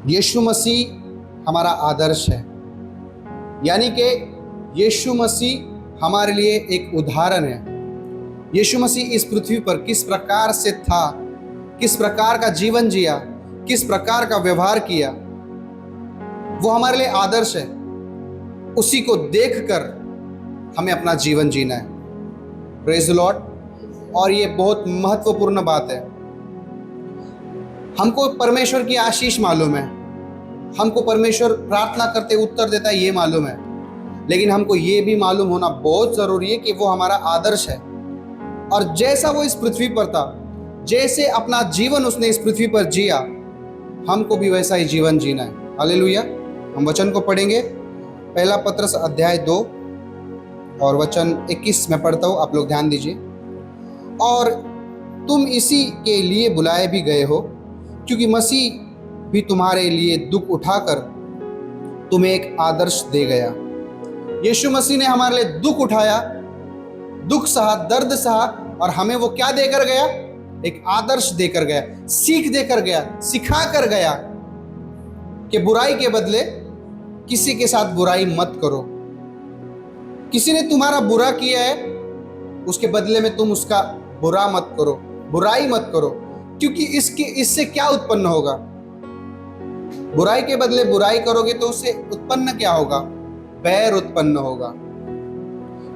यीशु मसीह हमारा आदर्श है, यानी कि यीशु मसीह हमारे लिए एक उदाहरण है। यीशु मसीह इस पृथ्वी पर किस प्रकार से था, किस प्रकार का जीवन जिया, किस प्रकार का व्यवहार किया, वो हमारे लिए आदर्श है। उसी को देखकर हमें अपना जीवन जीना है। Praise the Lord. और ये बहुत महत्वपूर्ण बात है। हमको परमेश्वर की आशीष मालूम है, हमको परमेश्वर प्रार्थना करते उत्तर देता है ये मालूम है, लेकिन हमको ये भी मालूम होना बहुत जरूरी है कि वो हमारा आदर्श है। और जैसा वो इस पृथ्वी पर था, जैसे अपना जीवन उसने इस पृथ्वी पर जिया, हमको भी वैसा ही जीवन जीना है। हालेलुया। हम वचन को पढ़ेंगे। पहला पत्रस अध्याय 2 और वचन 21 में पढ़ता हूँ, आप लोग ध्यान दीजिए। और तुम इसी के लिए बुलाए भी गए हो, क्योंकि मसीह भी तुम्हारे लिए दुख उठाकर तुम्हें एक आदर्श दे गया। यीशु मसीह ने हमारे लिए दुख उठाया, दुख सहा, दर्द सहा, और हमें वो क्या देकर गया? एक आदर्श देकर गया, सीख देकर गया, सिखा कर गया कि बुराई के बदले किसी के साथ बुराई मत करो। किसी ने तुम्हारा बुरा किया है, उसके बदले में तुम उसका बुरा मत करो, बुराई मत करो, क्योंकि इससे क्या उत्पन्न होगा? बुराई के बदले बुराई करोगे तो उससे उत्पन्न क्या होगा? बैर उत्पन्न होगा।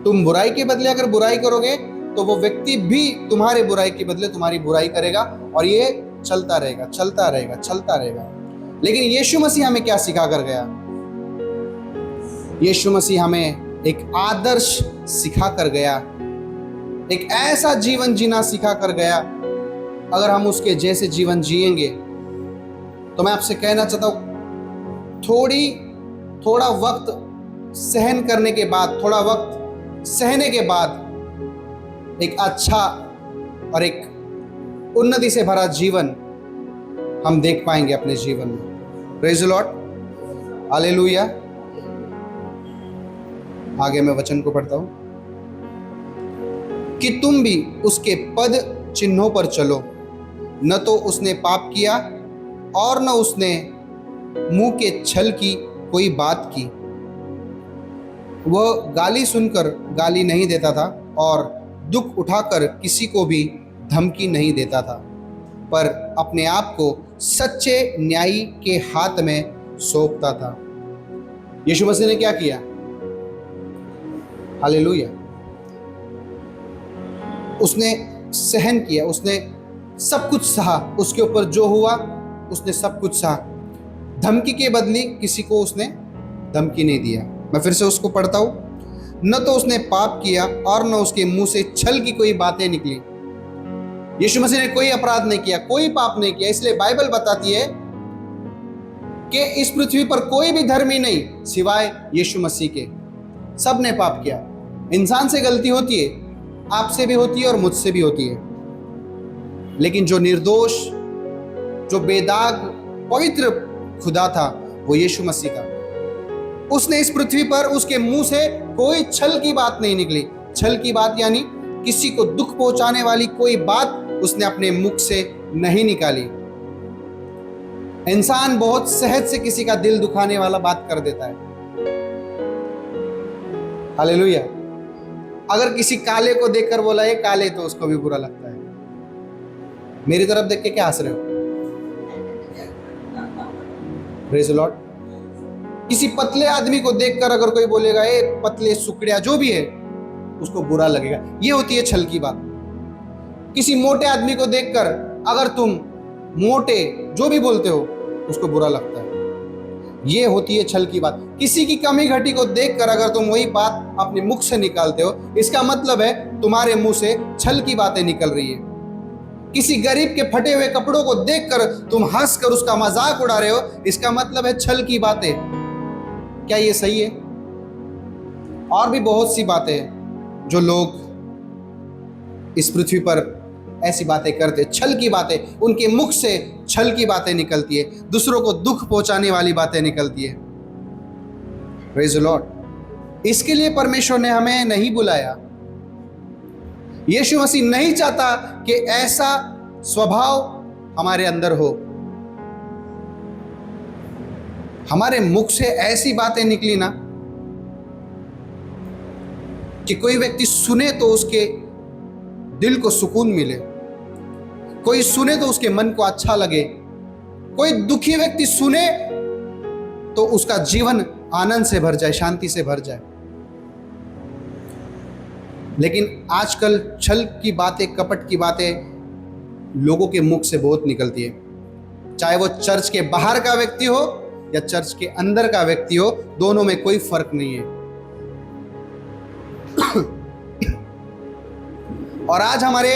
तुम बुराई के बदले अगर बुराई करोगे तो वो व्यक्ति भी तुम्हारे बुराई के बदले तुम्हारी बुराई करेगा, और ये चलता रहेगा, चलता रहेगा, चलता रहेगा। लेकिन यीशु मसीह हमें क्या सिखा कर गया? यीशु मसीह हमें एक आदर्श सिखा कर गया, एक ऐसा जीवन जीना सिखा कर गया। अगर हम उसके जैसे जीवन जिएंगे तो मैं आपसे कहना चाहता हूं, थोड़ा वक्त सहन करने के बाद, थोड़ा वक्त सहने के बाद एक अच्छा और एक उन्नति से भरा जीवन हम देख पाएंगे अपने जीवन में। Praise the Lord. हालेलुया। आगे मैं वचन को पढ़ता हूं कि तुम भी उसके पद चिन्हों पर चलो, न तो उसने पाप किया और न उसने मुंह के छल की कोई बात की। वह गाली सुनकर गाली नहीं देता था और दुख उठाकर किसी को भी धमकी नहीं देता था, पर अपने आप को सच्चे न्यायी के हाथ में सौंपता था। यीशु मसीह ने क्या किया? हालेलुया। उसने सहन किया, उसने सब कुछ सहा, उसके ऊपर जो हुआ उसने सब कुछ सहा। धमकी के बदले किसी को उसने धमकी नहीं दिया। मैं फिर से उसको पढ़ता हूं, न तो उसने पाप किया और न उसके मुंह से छल की कोई बातें निकली। यीशु मसीह ने कोई अपराध नहीं किया, कोई पाप नहीं किया। इसलिए बाइबल बताती है कि इस पृथ्वी पर कोई भी धर्मी नहीं सिवाय यीशु मसीह के। सब ने पाप किया। इंसान से गलती होती है, आपसे भी होती है और मुझसे भी होती है, लेकिन जो निर्दोष, जो बेदाग पवित्र खुदा था वो यीशु मसीह था। उसने इस पृथ्वी पर, उसके मुंह से कोई छल की बात नहीं निकली। छल की बात यानी किसी को दुख पहुंचाने वाली कोई बात उसने अपने मुख से नहीं निकाली। इंसान बहुत सहज से किसी का दिल दुखाने वाला बात कर देता है। हालेलुया। अगर किसी काले को देखकर बोला ये काले, तो उसको भी बुरा लगता है। मेरी तरफ देख के क्या हंस रहे हो? Praise the Lord. किसी पतले आदमी को देखकर अगर कोई बोलेगा ए पतले सुकड़िया, जो भी है, उसको बुरा लगेगा। ये होती है छल की बात। किसी मोटे आदमी को देखकर अगर तुम मोटे जो भी बोलते हो, उसको बुरा लगता है। ये होती है छल की बात। किसी की कमी घटी को देखकर अगर तुम वही बात अपने मुख से निकालते हो, इसका मतलब है तुम्हारे मुंह से छल की बातें निकल रही है। किसी गरीब के फटे हुए कपड़ों को देखकर तुम हंसकर उसका मजाक उड़ा रहे हो, इसका मतलब है छल की बातें। क्या ये सही है? और भी बहुत सी बातें हैं जो लोग इस पृथ्वी पर ऐसी बातें करते, छल की बातें, उनके मुख से छल की बातें निकलती है, दूसरों को दुख पहुंचाने वाली बातें निकलती है। Praise the Lord. इसके लिए परमेश्वर ने हमें नहीं बुलाया। यीशु मसीह नहीं चाहता कि ऐसा स्वभाव हमारे अंदर हो। हमारे मुख से ऐसी बातें निकली ना कि कोई व्यक्ति सुने तो उसके दिल को सुकून मिले, कोई सुने तो उसके मन को अच्छा लगे, कोई दुखी व्यक्ति सुने तो उसका जीवन आनंद से भर जाए, शांति से भर जाए। लेकिन आजकल छल की बातें, कपट की बातें लोगों के मुख से बहुत निकलती है, चाहे वो चर्च के बाहर का व्यक्ति हो या चर्च के अंदर का व्यक्ति हो, दोनों में कोई फर्क नहीं है। और आज हमारे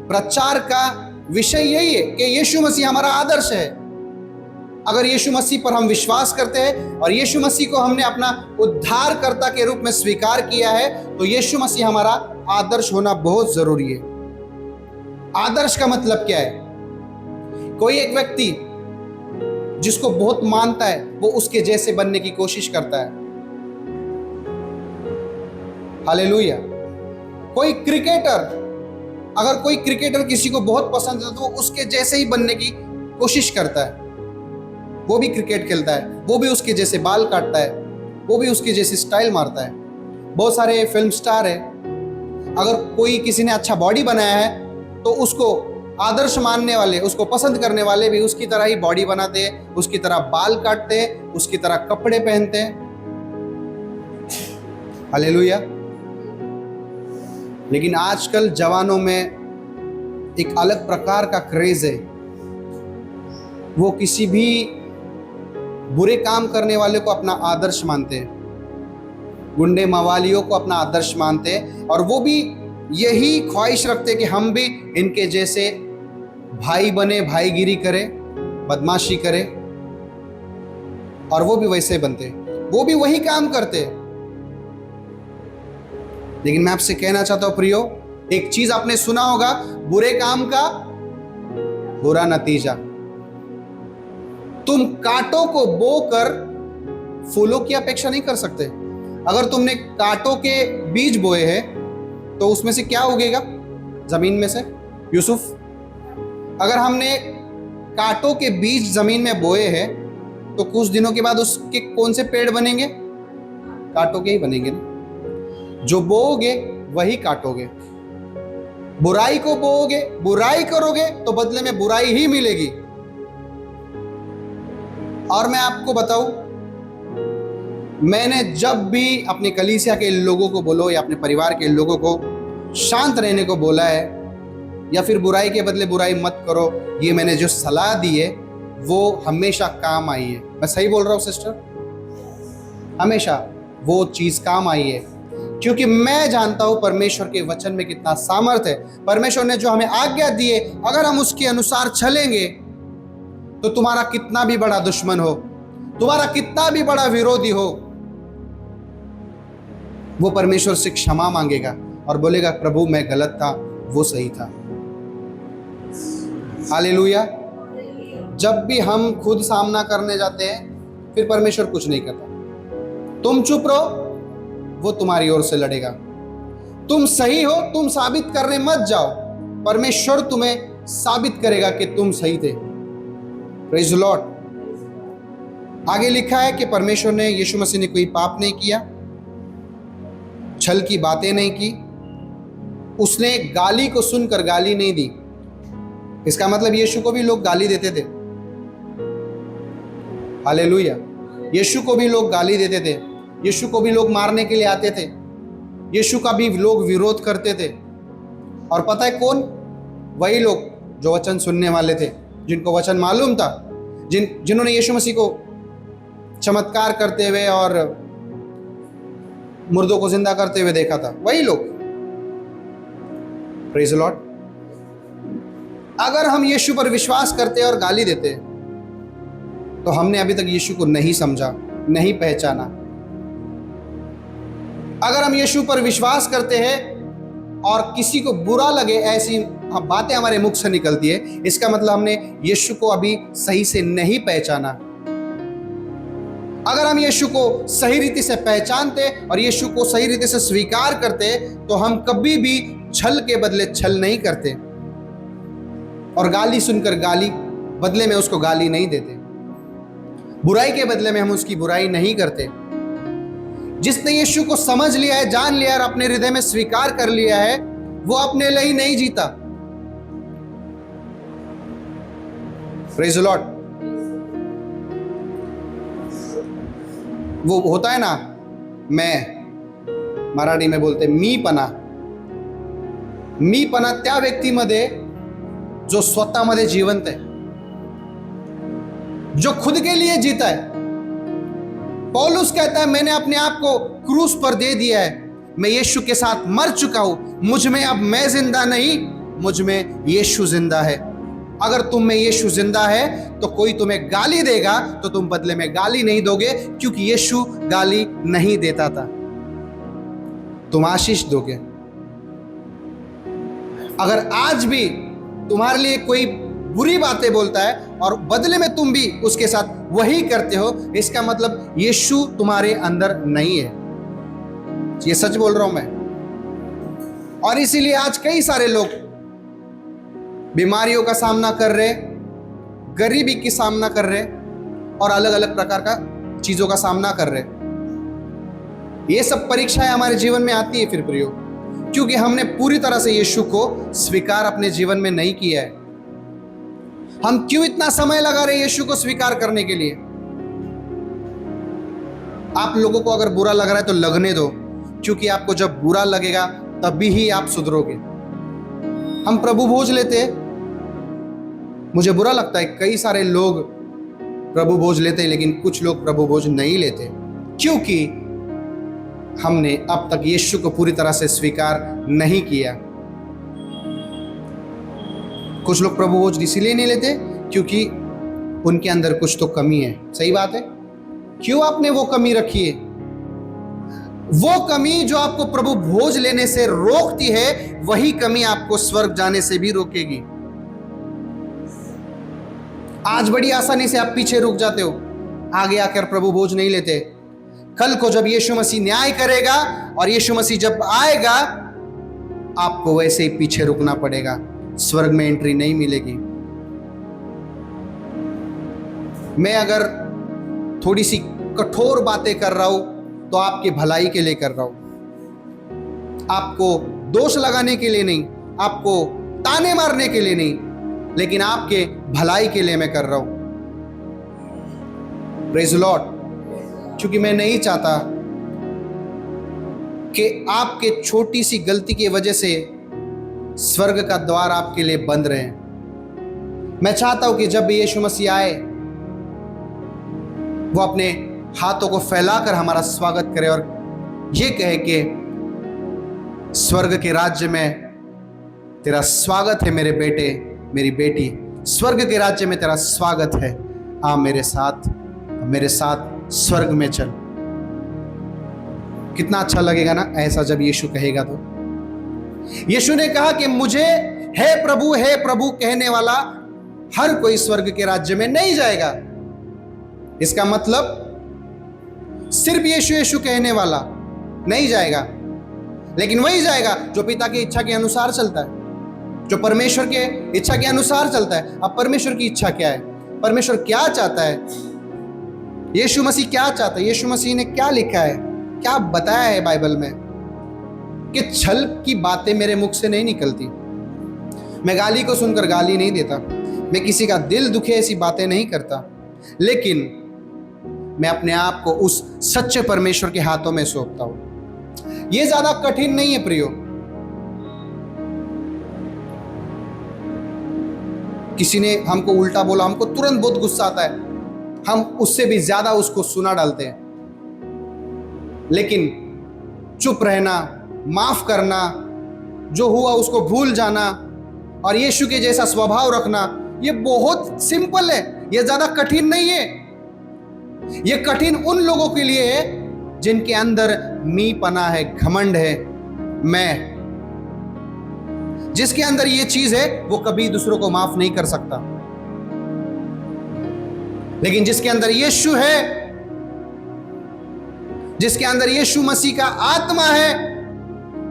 प्रचार का विषय यही है कि यीशु मसीह हमारा आदर्श है। अगर यीशु मसीह पर हम विश्वास करते हैं और यीशु मसीह को हमने अपना उद्धारकर्ता के रूप में स्वीकार किया है, तो यीशु मसीह हमारा आदर्श होना बहुत जरूरी है। आदर्श का मतलब क्या है? कोई एक व्यक्ति जिसको बहुत मानता है वो उसके जैसे बनने की कोशिश करता है। हालेलुया। कोई क्रिकेटर, अगर कोई क्रिकेटर किसी को बहुत पसंद है तो वो उसके जैसे ही बनने की कोशिश करता है। वो भी क्रिकेट खेलता है, वो भी उसके जैसे बाल काटता है, वो भी उसके जैसे स्टाइल मारता है। बहुत सारे फिल्म स्टार है, अगर कोई किसी ने अच्छा बॉडी बनाया है तो उसको आदर्श मानने वाले, उसको पसंद करने वाले भी उसकी तरह ही बॉडी बनाते हैं, उसकी तरह बाल काटते हैं, उसकी तरह कपड़े पहनते हैं। हालेलुया। लेकिन आजकल जवानों में एक अलग प्रकार का क्रेज है। वो किसी भी बुरे काम करने वाले को अपना आदर्श मानते हैं, गुंडे मवालियों को अपना आदर्श मानते हैं, और वो भी यही ख्वाहिश रखते कि हम भी इनके जैसे भाई बने, भाईगिरी करें, बदमाशी करें, और वो भी वैसे बनते, वो भी वही काम करते। लेकिन मैं आपसे कहना चाहता हूं प्रियो, एक चीज आपने सुना होगा, बुरे काम का बुरा नतीजा। तुम कांटों को बोकर फूलों की अपेक्षा नहीं कर सकते। अगर तुमने कांटों के बीज बोए हैं तो उसमें से क्या उगेगा? जमीन में से। यूसुफ, अगर हमने कांटों के बीज जमीन में बोए हैं तो कुछ दिनों के बाद उसके कौन से पेड़ बनेंगे? कांटों के ही बनेंगे ना। जो बोओगे वही काटोगे। बुराई को बोओगे, बुराई करोगे तो बदले में बुराई ही मिलेगी। और मैं आपको बताऊं, मैंने जब भी अपने कलीसिया के लोगों को बोलो या अपने परिवार के लोगों को शांत रहने को बोला है या फिर बुराई के बदले बुराई मत करो, ये मैंने जो सलाह दी है वो हमेशा काम आई है। मैं सही बोल रहा हूं सिस्टर? हमेशा वो चीज काम आई है, क्योंकि मैं जानता हूं परमेश्वर के वचन में कितना सामर्थ्य है। परमेश्वर ने जो हमें आज्ञा दी है, अगर हम उसके अनुसार चलेंगे तो तुम्हारा कितना भी बड़ा दुश्मन हो, तुम्हारा कितना भी बड़ा विरोधी हो, वो परमेश्वर से क्षमा मांगेगा और बोलेगा प्रभु मैं गलत था, वो सही था। हालेलुया। जब भी हम खुद सामना करने जाते हैं फिर परमेश्वर कुछ नहीं करता। तुम चुप रहो, वो तुम्हारी ओर से लड़ेगा। तुम सही हो, तुम साबित करने मत जाओ, परमेश्वर तुम्हें साबित करेगा कि तुम सही थे। Praise the Lord. आगे लिखा है कि परमेश्वर ने, यीशु मसीह ने कोई पाप नहीं किया, छल की बातें नहीं की, उसने गाली को सुनकर गाली नहीं दी। इसका मतलब यीशु को भी लोग गाली देते थे। हालेलुया। यीशु को भी लोग गाली देते थे, यीशु को भी लोग मारने के लिए आते थे, यीशु का भी लोग विरोध करते थे। और पता है कौन? वही लोग जो वचन सुनने वाले थे, जिनको वचन मालूम था, जिन्होंने यीशु मसीह को चमत्कार करते हुए और मुर्दों को जिंदा करते हुए देखा था, वही लोग। Praise the Lord. अगर हम यीशु पर विश्वास करते और गाली देते तो हमने अभी तक यीशु को नहीं समझा, नहीं पहचाना। अगर हम यीशु पर विश्वास करते हैं और किसी को बुरा लगे ऐसी बातें हमारे मुख से निकलती है, इसका मतलब हमने यीशु को अभी सही से नहीं पहचाना। अगर हम यीशु को सही रीति से पहचानते और यीशु को सही रीति से स्वीकार करते तो हम कभी भी छल के बदले छल नहीं करते और गाली सुनकर गाली बदले में उसको गाली नहीं देते। बुराई के बदले में हम उसकी बुराई नहीं करते। जिसने यीशु को समझ लिया है, जान लिया और अपने हृदय में स्वीकार कर लिया है, वो अपने लिए ही नहीं जीता। Praise the Lord. वो होता है ना, मैं मराठी में बोलते मी पणा त्या व्यक्तीमध्ये जो स्वतःमध्ये जिवंत है, जो खुद के लिए जीता है। पौलुस कहता है मैंने अपने आप को क्रूस पर दे दिया है, मैं यीशु के साथ मर चुका हूं, मुझ में अब मैं जिंदा नहीं, मुझ में यीशु जिंदा है। अगर तुम में यीशु जिंदा है तो कोई तुम्हें गाली देगा तो तुम बदले में गाली नहीं दोगे, क्योंकि यीशु गाली नहीं देता था, तुम आशीष दोगे। अगर आज भी तुम्हारे लिए कोई बुरी बातें बोलता है और बदले में तुम भी उसके साथ वही करते हो, इसका मतलब यीशु तुम्हारे अंदर नहीं है। ये सच बोल रहा हूं मैं। और इसीलिए आज कई सारे लोग बीमारियों का सामना कर रहे, गरीबी की सामना कर रहे और अलग अलग प्रकार का चीजों का सामना कर रहे। ये सब परीक्षाएं हमारे जीवन में आती है फिर प्रियो, क्योंकि हमने पूरी तरह से यीशु को स्वीकार अपने जीवन में नहीं किया है। हम क्यों इतना समय लगा रहे यीशु को स्वीकार करने के लिए? आप लोगों को अगर बुरा लग रहा है तो लगने दो, क्योंकि आपको जब बुरा लगेगा तभी ही आप सुधरोगे। हम प्रभु भोज लेते, मुझे बुरा लगता है कई सारे लोग प्रभु भोज लेते हैं, लेकिन कुछ लोग प्रभु भोज नहीं लेते, क्योंकि हमने अब तक यीशु को पूरी तरह से स्वीकार नहीं किया। कुछ लोग प्रभु भोज इसीलिए नहीं लेते क्योंकि उनके अंदर कुछ तो कमी है। सही बात है। क्यों आपने वो कमी रखी है? वो कमी जो आपको प्रभु भोज लेने से रोकती है, वही कमी आपको स्वर्ग जाने से भी रोकेगी। आज बड़ी आसानी से आप पीछे रुक जाते हो, आगे आकर प्रभु भोज नहीं लेते। कल को जब यीशु मसीह न्याय करेगा और यीशु मसीह जब आएगा, आपको वैसे ही पीछे रुकना पड़ेगा, स्वर्ग में एंट्री नहीं मिलेगी। मैं अगर थोड़ी सी कठोर बातें कर रहा हूं तो आपकी भलाई के लिए कर रहा हूं, आपको दोष लगाने के लिए नहीं, आपको ताने मारने के लिए नहीं, लेकिन आपके भलाई के लिए मैं कर रहा हूं। Praise the Lord. क्योंकि मैं नहीं चाहता कि आपके छोटी सी गलती की वजह से स्वर्ग का द्वार आपके लिए बंद रहे। मैं चाहता हूं कि जब भी यीशु मसीह आए, वो अपने हाथों को फैलाकर हमारा स्वागत करे और ये कहे कि स्वर्ग के राज्य में तेरा स्वागत है मेरे बेटे, मेरी बेटी, स्वर्ग के राज्य में तेरा स्वागत है, आ मेरे साथ स्वर्ग में चल। कितना अच्छा लगेगा ना ऐसा जब यीशु कहेगा। तो यीशु ने कहा कि मुझे हे प्रभु कहने वाला हर कोई स्वर्ग के राज्य में नहीं जाएगा। इसका मतलब सिर्फ यीशु कहने वाला नहीं जाएगा, लेकिन वही जाएगा जो पिता की इच्छा के अनुसार चलता है, जो परमेश्वर के इच्छा के अनुसार चलता है। अब परमेश्वर की इच्छा क्या है? परमेश्वर क्या चाहता है? यीशु मसीह क्या चाहता है? यीशु मसीह ने क्या लिखा है, क्या बताया है बाइबल में? कि छल की बातें मेरे मुख से नहीं निकलती। मैं गाली को सुनकर गाली नहीं देता, मैं किसी का दिल दुखे ऐसी बातें नहीं करता, लेकिन मैं अपने आप को उस सच्चे परमेश्वर के हाथों में सौंपता हूं। यह ज्यादा कठिन नहीं है प्रियो। किसी ने हमको उल्टा बोला, हमको तुरंत बहुत गुस्सा आता है, हम उससे भी ज्यादा उसको सुना डालते हैं। लेकिन चुप रहना, माफ करना, जो हुआ उसको भूल जाना और यीशु के जैसा स्वभाव रखना, ये बहुत सिंपल है, ये ज्यादा कठिन नहीं है। ये कठिन उन लोगों के लिए है जिनके अंदर मीपना है, घमंड है, मैं। जिसके अंदर ये चीज है वो कभी दूसरों को माफ नहीं कर सकता। लेकिन जिसके अंदर यीशु है, जिसके अंदर यीशु मसीह का आत्मा है,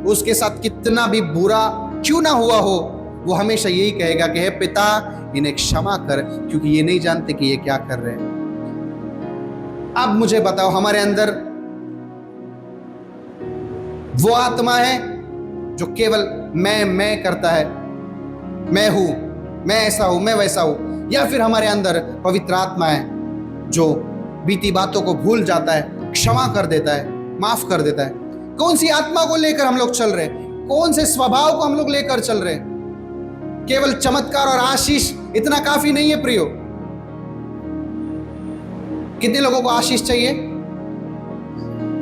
उसके साथ कितना भी बुरा क्यों ना हुआ हो, वो हमेशा यही कहेगा कि हे पिता, इन्हें क्षमा कर, क्योंकि ये नहीं जानते कि ये क्या कर रहे हैं। अब मुझे बताओ, हमारे अंदर वो आत्मा है जो केवल मैं करता है, मैं हूं, मैं ऐसा हूं, मैं वैसा हूं, या फिर हमारे अंदर पवित्र आत्मा है जो बीती बातों को भूल जाता है, क्षमा कर देता है, माफ कर देता है? कौन सी आत्मा को लेकर हम लोग चल रहे हैं? कौन से स्वभाव को हम लोग लेकर चल रहे हैं? केवल चमत्कार और आशीष इतना काफी नहीं है प्रियो। कितने लोगों को आशीष चाहिए?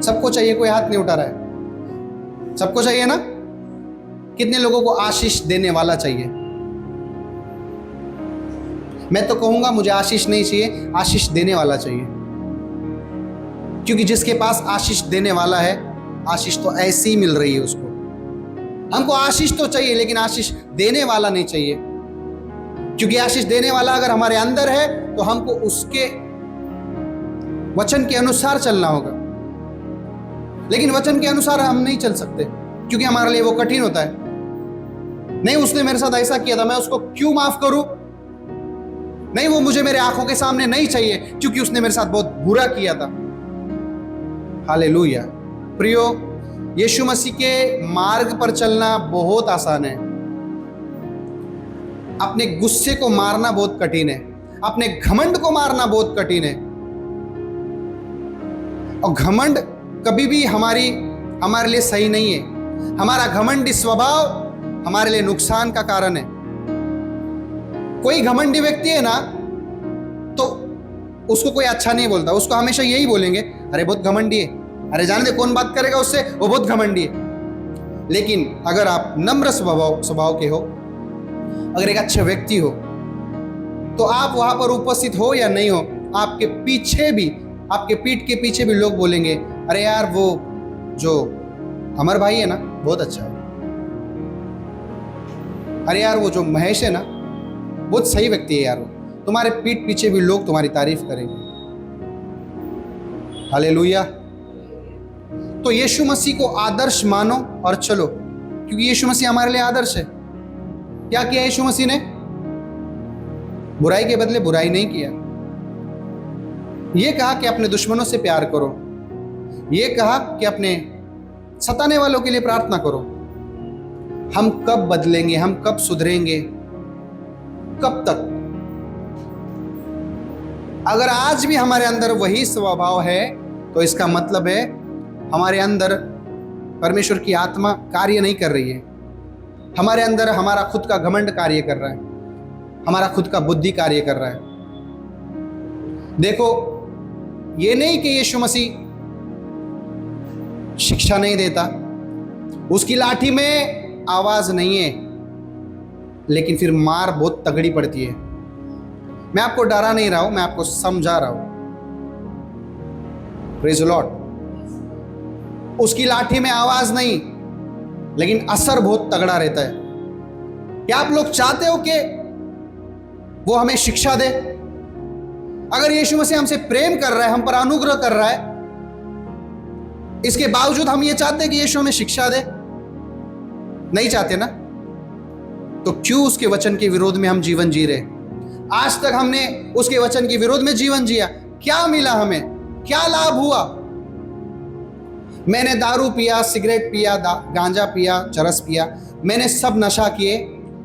सबको चाहिए, कोई हाथ नहीं उठा रहा है। सबको चाहिए ना? कितने लोगों को आशीष देने वाला चाहिए? मैं तो कहूंगा मुझे आशीष नहीं चाहिए, आशीष देने वाला चाहिए। क्योंकि जिसके पास आशीष देने वाला है, आशीष तो ऐसी ही मिल रही है उसको। हमको आशीष तो चाहिए, लेकिन आशीष देने वाला नहीं चाहिए। क्योंकि आशीष देने वाला अगर हमारे अंदर है तो हमको उसके वचन के अनुसार चलना होगा। लेकिन वचन के अनुसार हम नहीं चल सकते, क्योंकि हमारे लिए वो कठिन होता है। नहीं, उसने मेरे साथ ऐसा किया था, मैं उसको क्यों माफ करूं? नहीं, वो मुझे मेरे आंखों के सामने नहीं चाहिए, क्योंकि उसने मेरे साथ बहुत बुरा किया था। हालेलुया। प्रियो, यीशु मसीह के मार्ग पर चलना बहुत आसान है। अपने गुस्से को मारना बहुत कठिन है, अपने घमंड को मारना बहुत कठिन है। और घमंड कभी भी हमारे लिए सही नहीं है। हमारा घमंडी स्वभाव हमारे लिए नुकसान का कारण है। कोई घमंडी व्यक्ति है ना, तो उसको कोई अच्छा नहीं बोलता, उसको हमेशा यही बोलेंगे, अरे बहुत घमंडी है, अरे जाने दे, कौन बात करेगा उससे, वो बहुत घमंडी है। लेकिन अगर आप नम्र स्वभाव के हो, अगर एक अच्छे व्यक्ति हो, तो आप वहां पर उपस्थित हो या नहीं हो, आपके पीठ के पीछे भी लोग बोलेंगे, अरे यार वो जो अमर भाई है ना, बहुत अच्छा है। अरे यार वो जो महेश है ना, बहुत सही व्यक्ति है यार। तुम्हारे पीठ पीछे भी लोग तुम्हारी तारीफ करेंगे। हालेलुया। तो यीशु मसीह को आदर्श मानो और चलो, क्योंकि यीशु मसीह हमारे लिए आदर्श है। क्या किया यीशु मसीह ने? बुराई के बदले बुराई नहीं किया। यह कहा कि अपने दुश्मनों से प्यार करो, यह कहा कि अपने सताने वालों के लिए प्रार्थना करो। हम कब बदलेंगे? हम कब सुधरेंगे? कब तक? अगर आज भी हमारे अंदर वही स्वभाव है, तो इसका मतलब है हमारे अंदर परमेश्वर की आत्मा कार्य नहीं कर रही है। हमारे अंदर हमारा खुद का घमंड कार्य कर रहा है, हमारा खुद का बुद्धि कार्य कर रहा है। देखो, ये नहीं कि यीशु मसीह शिक्षा नहीं देता, उसकी लाठी में आवाज नहीं है, लेकिन फिर मार बहुत तगड़ी पड़ती है। मैं आपको डरा नहीं रहा हूं, मैं आपको समझा रहा हूं। Praise the Lord. उसकी लाठी में आवाज नहीं, लेकिन असर बहुत तगड़ा रहता है। क्या आप लोग चाहते हो कि वो हमें शिक्षा दे? अगर यीशु मसीह हमसे प्रेम कर रहा है, हम पर अनुग्रह कर रहा है, इसके बावजूद हम ये चाहते हैं कि यीशु हमें शिक्षा दे? नहीं चाहते ना? तो क्यों उसके वचन के विरोध में हम जीवन जी रहे? आज तक हमने उसके वचन के विरोध में जीवन जिया, क्या मिला हमें? क्या लाभ हुआ? मैंने दारू पिया, सिगरेट पिया, गांजा पिया, चरस पिया, मैंने सब नशा किए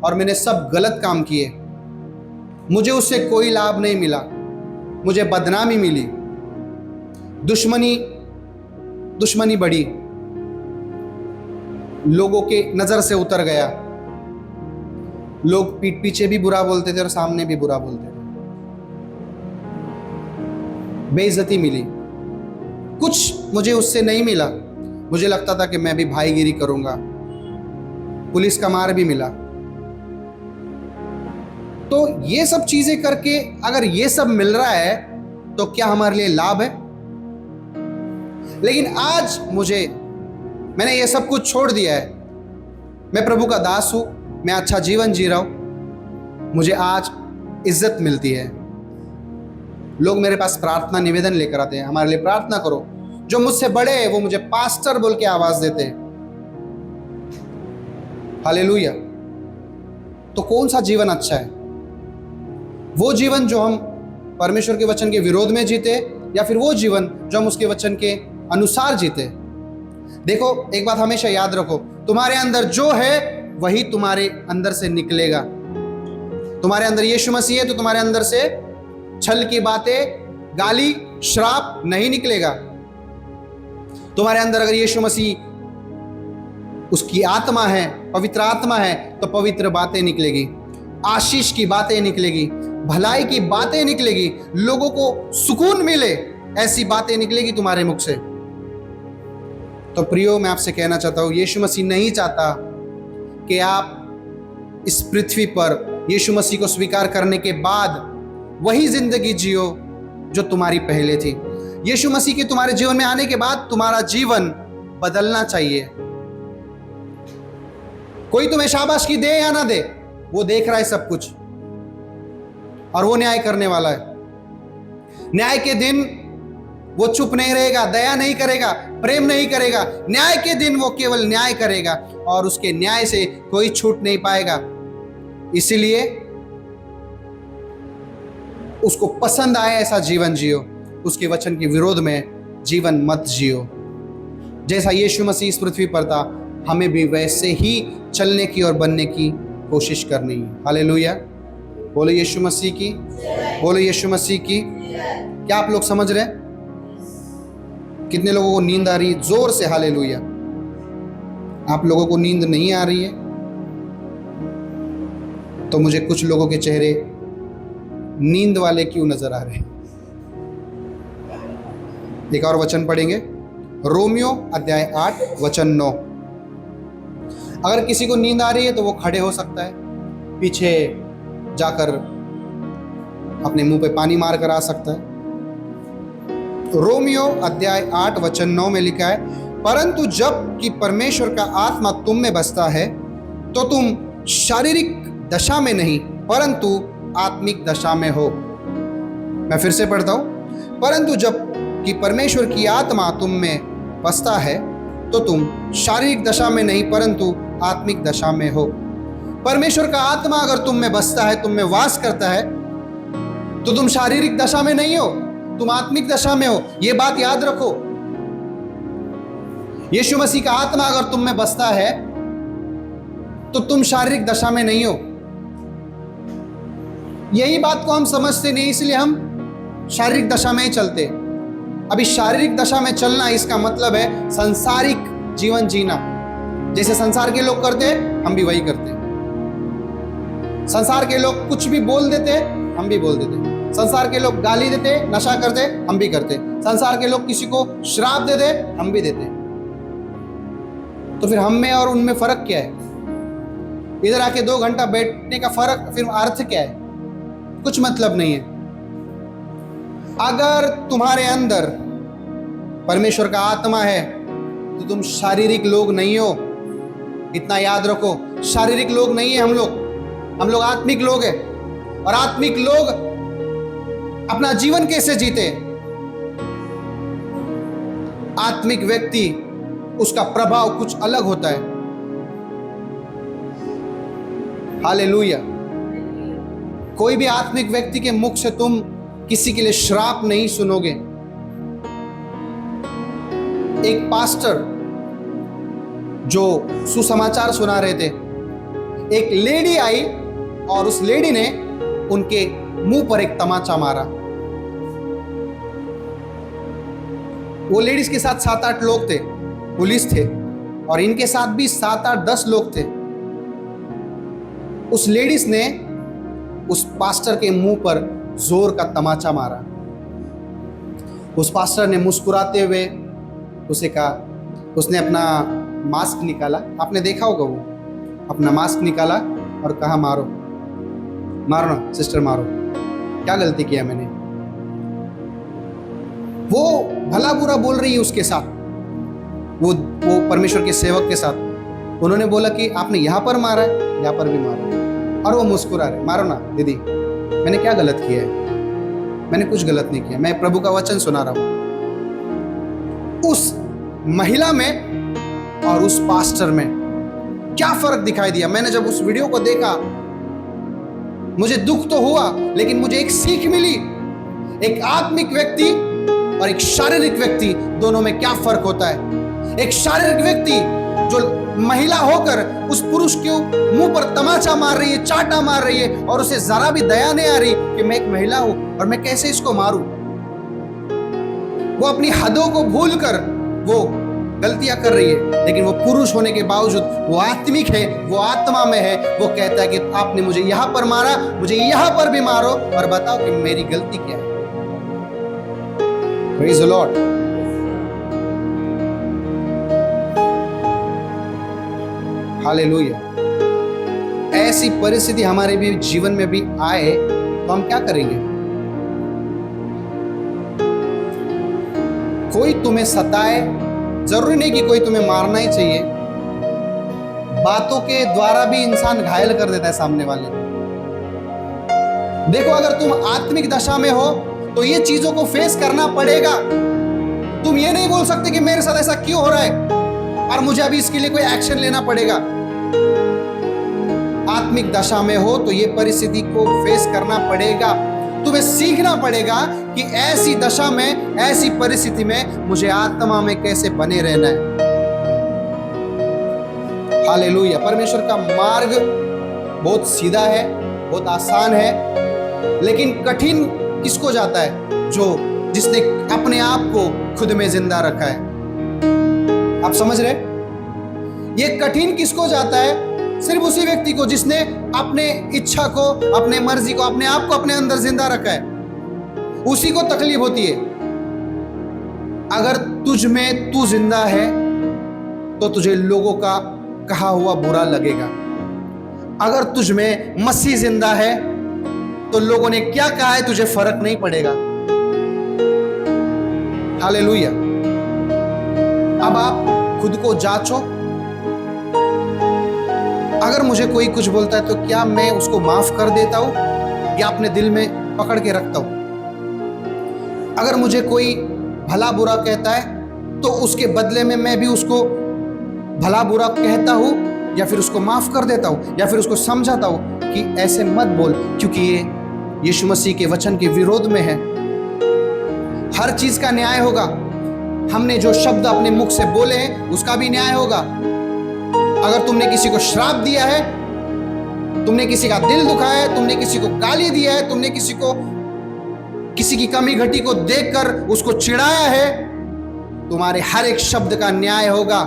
और मैंने सब गलत काम किए। मुझे उससे कोई लाभ नहीं मिला, मुझे बदनामी मिली, दुश्मनी बढ़ी, लोगों के नजर से उतर गया। लोग पीठ पीछे भी बुरा बोलते थे और सामने भी बुरा बोलते थे। बेइज्जती मिली। कुछ मुझे उससे नहीं मिला, मुझे लगता था कि मैं भी भाईगिरी करूंगा। पुलिस का मार भी मिला। तो ये सब चीजें करके अगर ये सब मिल रहा है, तो क्या हमारे लिए लाभ है? लेकिन आज मैंने ये सब कुछ छोड़ दिया है। मैं प्रभु का दास हूं, मैं अच्छा जीवन जी रहा हूं, मुझे आज इज्जत मिलती है। लोग मेरे पास प्रार्थना निवेदन लेकर आते हैं, हमारे लिए प्रार्थना करो। जो मुझसे बड़े हैं वो मुझे पास्टर बोल के आवाज देते हैं। हालेलुया। तो कौन सा जीवन अच्छा है? वो जीवन जो हम परमेश्वर के वचन के विरोध में जीते, या फिर वो जीवन जो हम उसके वचन के अनुसार जीते। देखो, एक बात हमेशा याद रखो, तुम्हारे अंदर जो है वही तुम्हारे अंदर से निकलेगा। तुम्हारे अंदर यीशु मसीह है तो तुम्हारे अंदर से छल की बातें, गाली, श्राप नहीं निकलेगा। तुम्हारे अंदर अगर यीशु मसीह उसकी आत्मा है, पवित्र आत्मा है, तो पवित्र बातें निकलेगी, आशीष की बातें निकलेगी, भलाई की बातें निकलेगी, लोगों को सुकून मिले ऐसी बातें निकलेगी तुम्हारे मुख से। तो प्रियो, मैं आपसे कहना चाहता हूं, यीशु मसीह नहीं चाहता कि आप इस पृथ्वी पर यीशु मसीह को स्वीकार करने के बाद वही जिंदगी जियो जो तुम्हारी पहले थी। यीशु मसीह के तुम्हारे जीवन में आने के बाद तुम्हारा जीवन बदलना चाहिए। कोई तुम्हें शाबाशी दे या ना दे, वो देख रहा है सब कुछ, और वो न्याय करने वाला है। न्याय के दिन वो चुप नहीं रहेगा, दया नहीं करेगा, प्रेम नहीं करेगा। न्याय के दिन वो केवल न्याय करेगा और उसके न्याय से कोई छूट नहीं पाएगा। इसीलिए उसको पसंद आए ऐसा जीवन जियो, उसके वचन के विरोध में जीवन मत जियो। जैसा यीशु मसीह इस पृथ्वी पर था, हमें भी वैसे ही चलने की और बनने की कोशिश करनी है। हालेलुया, बोलो यीशु मसीह की, बोलो यीशु मसीह की। क्या आप लोग समझ रहे हैं? कितने लोगों को नींद आ रही है? जोर से हालेलुया। आप लोगों को नींद नहीं आ रही है तो मुझे कुछ लोगों के चेहरे नींद वाले क्यों नजर आ रहे हैं? एक और वचन पढ़ेंगे, रोमियो अध्याय 8 वचन 9। अगर किसी को नींद आ रही है तो वो खड़े हो सकता है, पीछे जाकर अपने मुंह पे पानी मार कर आ सकता है। रोमियो अध्याय 8 वचन 9 में लिखा है, परंतु जब कि परमेश्वर का आत्मा तुम में बसता है तो तुम शारीरिक दशा में नहीं परंतु आत्मिक दशा में हो। मैं फिर से पढ़ता हूं, परंतु जब कि परमेश्वर की आत्मा तुम में बसता है तो तुम शारीरिक दशा में नहीं परंतु आत्मिक दशा में हो। परमेश्वर का आत्मा अगर तुम में बसता है, तुम में वास करता है, तो तुम शारीरिक दशा में नहीं हो, तुम आत्मिक दशा में हो। यह बात याद रखो। यीशु मसीह का आत्मा अगर तुम में बसता है तो तुम शारीरिक दशा में नहीं हो। यही बात को हम समझते नहीं, इसलिए हम शारीरिक दशा में ही चलते। अभी शारीरिक दशा में चलना, इसका मतलब है संसारिक जीवन जीना। जैसे संसार के लोग करते हैं, हम भी वही करते हैं। संसार के लोग कुछ भी बोल देते, हम भी बोल देते। संसार के लोग गाली देते, नशा करते, हम भी करते। संसार के लोग किसी को श्राप दे दे, हम भी देते। तो फिर हम में और उनमें फर्क क्या है? इधर आके 2 घंटा बैठने का फर्क, फिर अर्थ क्या है? कुछ मतलब नहीं है। अगर तुम्हारे अंदर परमेश्वर का आत्मा है तो तुम शारीरिक लोग नहीं हो। इतना याद रखो, शारीरिक लोग नहीं है हम लोग आत्मिक लोग हैं। और आत्मिक लोग अपना जीवन कैसे जीते? आत्मिक व्यक्ति, उसका प्रभाव कुछ अलग होता है। हालेलुया। कोई भी आत्मिक व्यक्ति के मुख से तुम किसी के लिए श्राप नहीं सुनोगे। एक पास्टर जो सुसमाचार सुना रहे थे, एक लेडी आई और उस लेडी ने उनके मुंह पर एक तमाचा मारा। वो लेडीज के साथ 7-8 लोग थे, पुलिस थे, और इनके साथ भी 7-8-10 लोग थे। उस लेडीज ने उस पास्टर के मुंह पर जोर का तमाचा मारा। उस पास्टर ने मुस्कुराते हुए उसे कहा, उसने अपना मास्क निकाला, आपने देखा होगा, वो अपना मास्क निकाला और कहा, मारो मारो ना सिस्टर, मारो, क्या गलती किया मैंने? वो भला बुरा बोल रही है उसके साथ, वो परमेश्वर के सेवक के साथ। उन्होंने बोला कि आपने यहाँ पर मारा है, यहाँ पर भी मारा, और वो मुस्कुरा रहे, मारो ना दीदी, मैंने क्या गलत किया है? मैंने कुछ गलत नहीं किया, मैं प्रभु का वचन सुना रहा हूं। उस महिला में और उस पास्टर में क्या फर्क दिखाई दिया? मैंने जब उस वीडियो को देखा, मुझे दुख तो हुआ, लेकिन मुझे एक सीख मिली। एक आत्मिक व्यक्ति और एक शारीरिक व्यक्ति, दोनों में क्या फर्क होता है। एक शारीरिक व्यक्ति जो महिला होकर उस पुरुष के मुंह पर तमाचा मार रही है, चाटा मार रही है, और उसे जरा भी दया नहीं आ रही कि मैं एक महिला हूं और मैं कैसे इसको मारूं। वो अपनी हदों को भूलकर वो गलतियां कर रही है, लेकिन वो पुरुष होने के बावजूद वो आत्मिक है, वो आत्मा में है। वो कहता है कि आपने मुझे यहां पर मारा, मुझे यहां पर भी मारो और बताओ कि मेरी गलती क्या है। Praise the Lord. हालेलुया। ऐसी परिस्थिति हमारे भी जीवन में भी आए तो हम क्या करेंगे? कोई तुम्हें सताए, जरूरी नहीं कि कोई तुम्हें मारना ही चाहिए। बातों के द्वारा भी इंसान घायल कर देता है सामने वाले को। देखो, अगर तुम आत्मिक दशा में हो तो ये चीजों को फेस करना पड़ेगा। तुम ये नहीं बोल सकते कि मेरे साथ ऐसा क्यों हो रहा है और मुझे अभी इसके लिए कोई एक्शन लेना पड़ेगा। आत्मिक दशा में हो तो ये परिस्थिति को फेस करना पड़ेगा। तुम्हें सीखना पड़ेगा कि ऐसी दशा में, ऐसी परिस्थिति में मुझे आत्मा में कैसे बने रहना है। हालेलुया। परमेश्वर का मार्ग बहुत सीधा है, बहुत आसान है, लेकिन कठिन किसको जाता है? जिसने अपने आप को खुद में जिंदा रखा है। आप समझ रहे? ये कठिन किसको जाता है? सिर्फ उसी व्यक्ति को जिसने अपने इच्छा को, अपने मर्जी को, अपने आप को अपने अंदर जिंदा रखा है। उसी को तकलीफ होती है। अगर तुझ में तू जिंदा है तो तुझे लोगों का कहा हुआ बुरा लगेगा। अगर तुझ में मसीह जिंदा है तो लोगों ने क्या कहा है तुझे फर्क नहीं पड़ेगा। हालेलुया। अब आप खुद को जांचो। अगर मुझे कोई कुछ बोलता है तो क्या मैं उसको माफ कर देता हूं या अपने दिल में पकड़ के रखता हूं? अगर मुझे कोई भला बुरा कहता है तो उसके बदले में मैं भी उसको भला बुरा कहता हूं या फिर उसको माफ कर देता हूं या फिर उसको समझाता हूं कि ऐसे मत बोल, क्योंकि ये यीशु मसीह के वचन के विरोध में है। हर चीज का न्याय होगा। हमने जो शब्द अपने मुख से बोले हैं उसका भी न्याय होगा। अगर तुमने किसी को श्राप दिया है, तुमने किसी का दिल दुखाया है, तुमने किसी को गाली दिया है, तुमने किसी की कमी घटी को देखकर उसको चिढ़ाया है, तुम्हारे हर एक शब्द का न्याय होगा।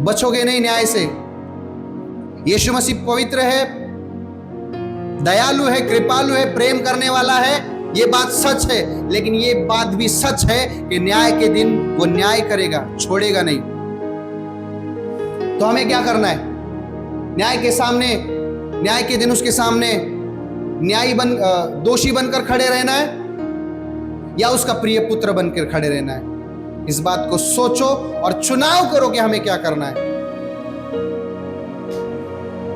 बचोगे नहीं न्याय से। यीशु मसीह पवित्र है, दयालु है, कृपालु है, प्रेम करने वाला है। ये बात सच है, लेकिन ये बात भी सच है कि न्याय के दिन वो न्याय करेगा, छोड़ेगा नहीं। तो हमें क्या करना है? न्याय के सामने, न्याय के दिन उसके सामने दोषी बनकर खड़े रहना है या उसका प्रिय पुत्र बनकर खड़े रहना है? इस बात को सोचो और चुनाव करो कि हमें क्या करना है।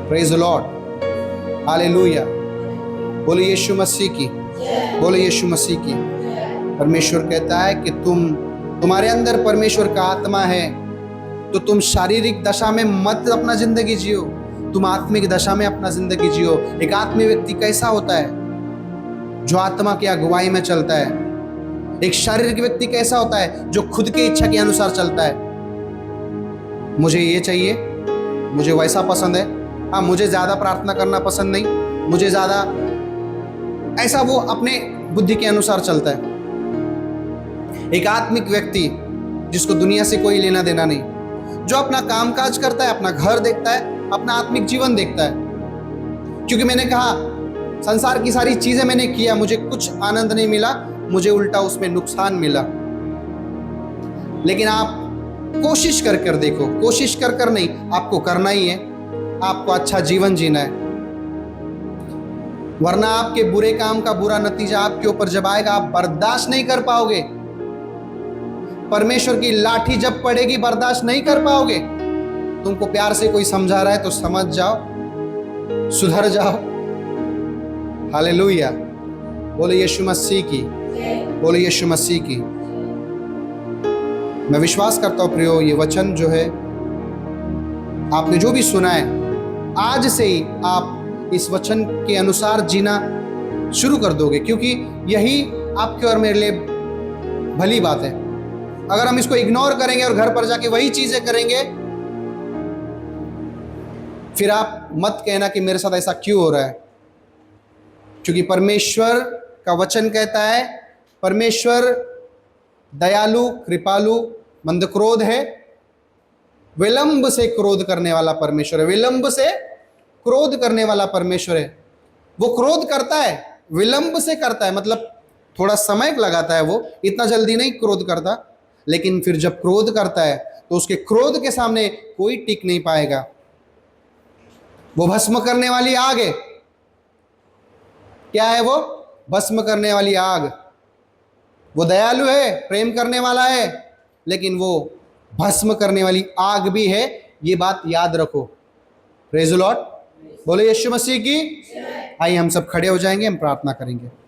Praise the Lord. हालेलुया। बोलो यीशु मसीह की, बोलो यीशु मसीह की। परमेश्वर कहता है कि तुम्हारे अंदर परमेश्वर का आत्मा है तो तुम शारीरिक दशा में मत अपना जिंदगी जियो, तुम आत्मिक दशा में अपना जिंदगी जियो। एक आत्मिक व्यक्ति कैसा होता है? जो आत्मा की अगुवाई में चलता है। एक शारीरिक व्यक्ति कैसा होता है? जो खुद की इच्छा के अनुसार चलता है। मुझे ये चाहिए, मुझे वैसा पसंद है, हाँ मुझे ज्यादा प्रार्थना करना पसंद नहीं, मुझे ज्यादा ऐसा, वो अपने बुद्धि के अनुसार चलता है। एक आत्मिक व्यक्ति जिसको दुनिया से कोई लेना देना नहीं, जो अपना कामकाज करता है, अपना घर देखता है, अपना आत्मिक जीवन देखता है। क्योंकि मैंने कहा संसार की सारी चीजें मैंने किया, मुझे कुछ आनंद नहीं मिला, मुझे उल्टा उसमें नुकसान मिला। लेकिन आप कोशिश कर देखो, कोशिश कर नहीं, आपको करना ही है। आपको अच्छा जीवन जीना है, वरना आपके बुरे काम का बुरा नतीजा आपके ऊपर जब आएगा आप बर्दाश्त नहीं कर पाओगे। परमेश्वर की लाठी जब पड़ेगी बर्दाश्त नहीं कर पाओगे। तुमको प्यार से कोई समझा रहा है तो समझ जाओ, सुधर जाओ। हालेलुया। बोलो यीशु मसीह की, बोलो यीशु मसीह की। मैं विश्वास करता हूं प्रियो, ये वचन जो है आपने जो भी सुना है, आज से ही आप इस वचन के अनुसार जीना शुरू कर दोगे, क्योंकि यही आपके और मेरे लिए भली बात है। अगर हम इसको इग्नोर करेंगे और घर पर जाके वही चीजें करेंगे, फिर आप मत कहना कि मेरे साथ ऐसा क्यों हो रहा है। क्योंकि परमेश्वर का वचन कहता है, परमेश्वर दयालु, कृपालु, मंदक्रोध है, विलंब से क्रोध करने वाला परमेश्वर है। विलंब से क्रोध करने वाला परमेश्वर है। वो क्रोध करता है, विलंब से करता है, मतलब थोड़ा समय लगाता है, वो इतना जल्दी नहीं क्रोध करता। लेकिन फिर जब क्रोध करता है तो उसके क्रोध के सामने कोई टिक नहीं पाएगा। वो भस्म करने वाली आग है। क्या है वो? भस्म करने वाली आग। वो दयालु है, प्रेम करने वाला है, लेकिन वो भस्म करने वाली आग भी है। ये बात याद रखो। Praise the Lord. बोले यीशु मसीह की। आइए हम सब खड़े हो जाएंगे, हम प्रार्थना करेंगे।